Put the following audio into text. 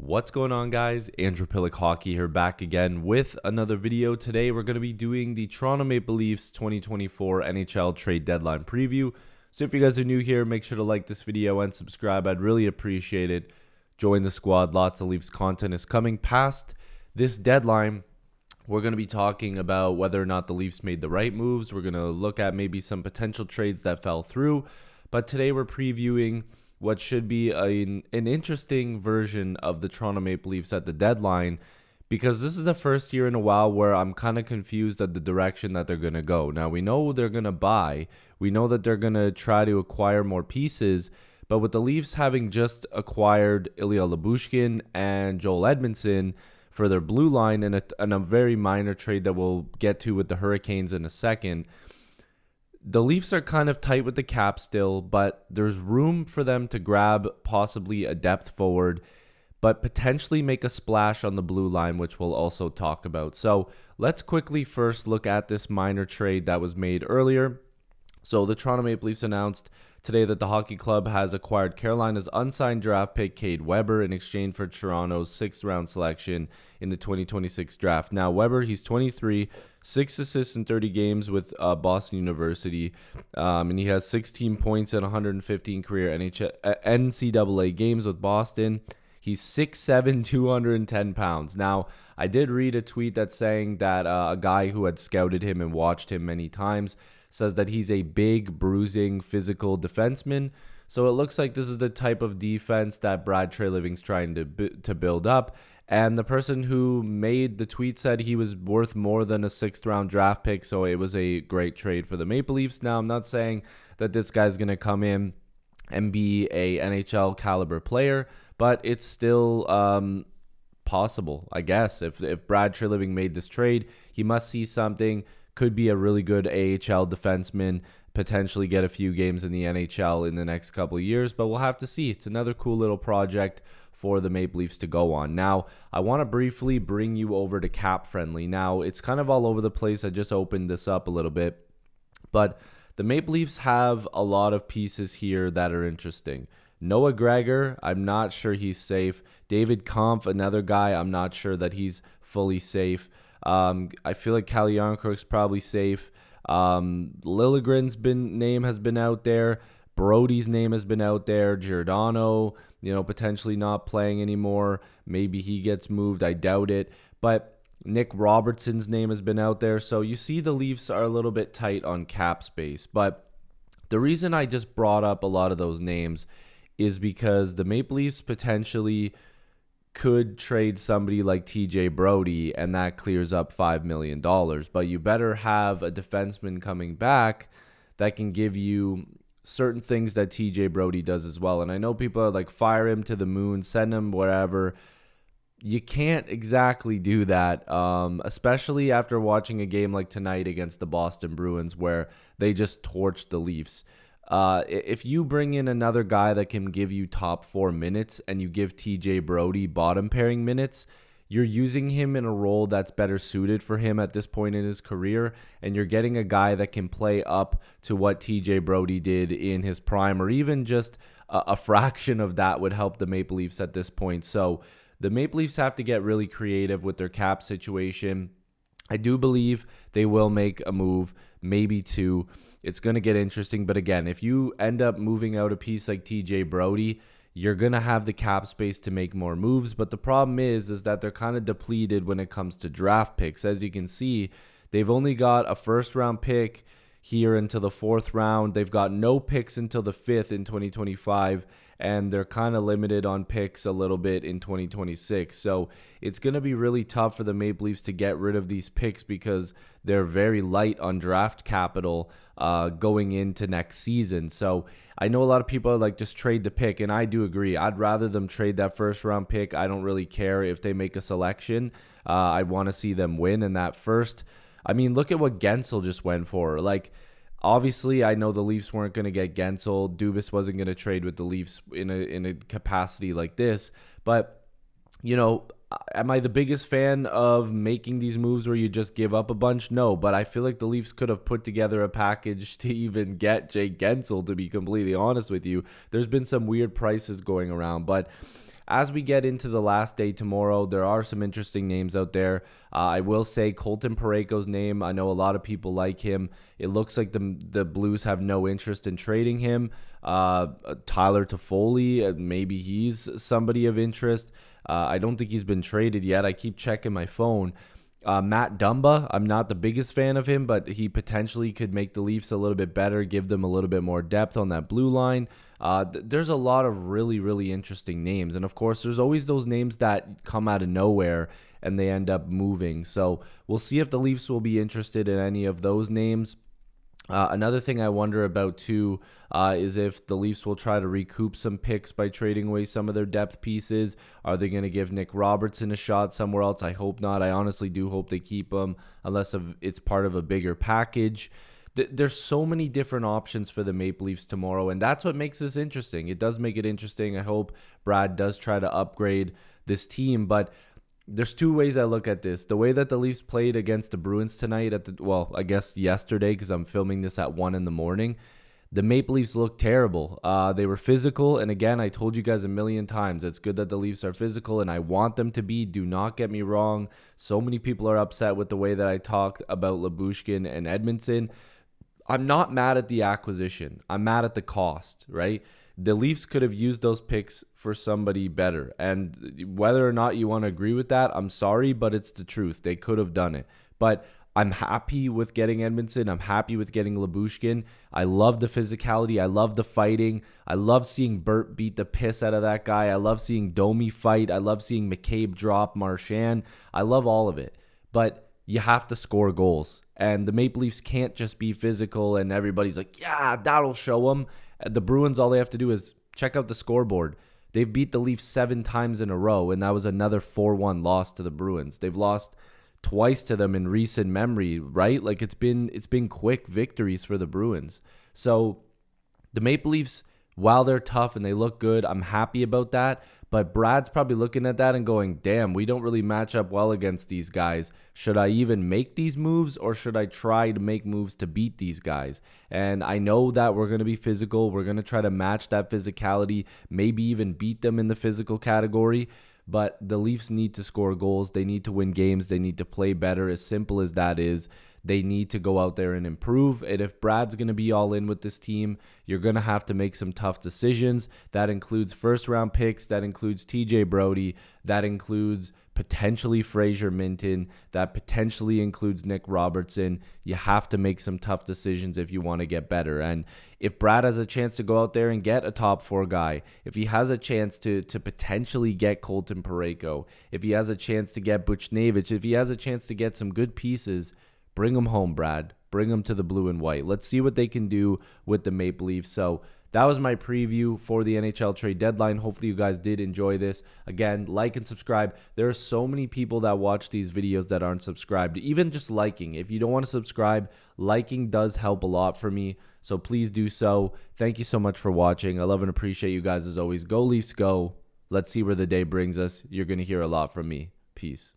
What's going on, guys? Andrew Piluk Hockey here, back again with another video. Today we're going to be doing the Toronto Maple Leafs 2024 NHL trade deadline preview. So if you guys are new here, make sure to like this video and subscribe. I'd really appreciate it. Join the squad. Lots of Leafs content is coming past this deadline. We're going to be talking about whether or not the Leafs made the right moves. We're going to look at maybe some potential trades that fell through. But today we're previewing what should be an interesting version of the Toronto Maple Leafs at the deadline, because this is the first year in a while where I'm kind of confused at the direction that they're going to go. Now, we know they're going to buy. We know that they're going to try to acquire more pieces. But with the Leafs having just acquired Ilya Lyubushkin and Joel Edmondson for their blue line and a very minor trade that we'll get to with the Hurricanes in a second, the Leafs are kind of tight with the cap still, but there's room for them to grab possibly a depth forward, but potentially make a splash on the blue line, which we'll also talk about. So let's quickly first look at this minor trade that was made earlier. So the Toronto Maple Leafs announced today that the hockey club has acquired Carolina's unsigned draft pick Cade Weber in exchange for Toronto's 6th round selection in the 2026 draft. Now, Weber, he's 23, 6 assists in 30 games with Boston University, and he has 16 points in 115 career NCAA games with Boston. He's 6'7", 210 pounds. Now, I did read a tweet that's saying that a guy who had scouted him and watched him many times says that he's a big, bruising, physical defenseman. So it looks like this is the type of defense that Brad Treliving's trying to build up. And the person who made the tweet said he was worth more than a 6th round draft pick. So it was a great trade for the Maple Leafs. Now, I'm not saying that this guy's going to come in and be a NHL caliber player, but it's still possible, I guess. If Brad Treliving made this trade, he must see something. Could be a really good AHL defenseman, potentially get a few games in the NHL in the next couple of years, but we'll have to see. It's another cool little project for the Maple Leafs to go on. Now, I want to briefly bring you over to Cap Friendly. Now, it's kind of all over the place. I just opened this up a little bit, but the Maple Leafs have a lot of pieces here that are interesting. Noah Gregor, I'm not sure he's safe. David Kampf, another guy, I'm not sure that he's fully safe. I feel like Calle Jarnkrok's probably safe. Liljegren's name has been out there. Brody's name has been out there. Giordano, potentially not playing anymore. Maybe he gets moved. I doubt it. But Nick Robertson's name has been out there. So you see the Leafs are a little bit tight on cap space. But the reason I just brought up a lot of those names is because the Maple Leafs potentially could trade somebody like TJ Brody, and that clears up $5 million. But you better have a defenseman coming back that can give you certain things that TJ Brody does as well. And I know people are like, fire him to the moon, send him whatever. You can't exactly do that, especially after watching a game like tonight against the Boston Bruins where they just torched the Leafs. If you bring in another guy that can give you top 4 minutes and you give TJ Brody bottom pairing minutes, you're using him in a role that's better suited for him at this point in his career, and you're getting a guy that can play up to what TJ Brody did in his prime, or even just a fraction of that would help the Maple Leafs at this point. So the Maple Leafs have to get really creative with their cap situation. I do believe they will make a move, maybe two. It's going to get interesting. But again, if you end up moving out a piece like TJ Brody, you're going to have the cap space to make more moves. But the problem is that they're kind of depleted when it comes to draft picks. As you can see, they've only got a 1st round pick here until the 4th round. They've got no picks until the 5th in 2025. And they're kind of limited on picks a little bit in 2026. So it's going to be really tough for the Maple Leafs to get rid of these picks because they're very light on draft capital going into next season. So I know a lot of people are like, just trade the pick, and I do agree. I'd rather them trade that 1st round pick. I don't really care if they make a selection. I want to see them win in that first. I mean, look at what Gensel just went for. Like, obviously, I know the Leafs weren't going to get Gensel. Dubas wasn't going to trade with the Leafs in a capacity like this. But, am I the biggest fan of making these moves where you just give up a bunch? No, but I feel like the Leafs could have put together a package to even get Jake Gensel, to be completely honest with you. There's been some weird prices going around, but as we get into the last day tomorrow, there are some interesting names out there. I will say Colton Parayko's name. I know a lot of people like him. It looks like the Blues have no interest in trading him. Tyler Toffoli, maybe he's somebody of interest. I don't think he's been traded yet. I keep checking my phone. Matt Dumba, I'm not the biggest fan of him, but he potentially could make the Leafs a little bit better, give them a little bit more depth on that blue line. There's a lot of really, really interesting names. And of course, there's always those names that come out of nowhere and they end up moving. So we'll see if the Leafs will be interested in any of those names. Another thing I wonder about too is if the Leafs will try to recoup some picks by trading away some of their depth pieces. Are they going to give Nick Robertson a shot somewhere else? I hope not. I honestly do hope they keep him unless it's part of a bigger package. There's so many different options for the Maple Leafs tomorrow, and that's what makes this interesting. It does make it interesting. I hope Brad does try to upgrade this team, but there's two ways I look at this. The way that the Leafs played against the Bruins tonight I guess yesterday, because I'm filming this at 1 in the morning, the Maple Leafs looked terrible. They were physical, and again, I told you guys a million times, it's good that the Leafs are physical, and I want them to be. Do not get me wrong. So many people are upset with the way that I talked about Lyubushkin and Edmundson. I'm not mad at the acquisition. I'm mad at the cost, right? The Leafs could have used those picks for somebody better. And whether or not you want to agree with that, I'm sorry, but it's the truth. They could have done it. But I'm happy with getting Edmundson. I'm happy with getting Lyubushkin. I love the physicality. I love the fighting. I love seeing Burt beat the piss out of that guy. I love seeing Domi fight. I love seeing McCabe drop Marchand. I love all of it. But you have to score goals. And the Maple Leafs can't just be physical and everybody's like, yeah, that'll show them. The Bruins, all they have to do is check out the scoreboard. They've beat the Leafs 7 times in a row, and that was another 4-1 loss to the Bruins. They've lost twice to them in recent memory, right? Like it's been quick victories for the Bruins. So the Maple Leafs, while they're tough and they look good, I'm happy about that. But Brad's probably looking at that and going, damn, we don't really match up well against these guys. Should I even make these moves, or should I try to make moves to beat these guys? And I know that we're going to be physical. We're going to try to match that physicality, maybe even beat them in the physical category. But the Leafs need to score goals. They need to win games. They need to play better. As simple as that is, they need to go out there and improve. And if Brad's going to be all in with this team, you're going to have to make some tough decisions. That includes first-round picks. That includes TJ Brodie. That includes potentially Fraser Minton. That potentially includes Nick Robertson. You have to make some tough decisions if you want to get better. And if Brad has a chance to go out there and get a top 4 guy, if he has a chance to potentially get Colton Parayko, if he has a chance to get Buchnevich, if he has a chance to get some good pieces, bring them home, Brad. Bring them to the blue and white. Let's see what they can do with the Maple Leafs. So that was my preview for the NHL trade deadline. Hopefully you guys did enjoy this. Again, like and subscribe. There are so many people that watch these videos that aren't subscribed. Even just liking. If you don't want to subscribe, liking does help a lot for me. So please do so. Thank you so much for watching. I love and appreciate you guys as always. Go Leafs, go. Let's see where the day brings us. You're going to hear a lot from me. Peace.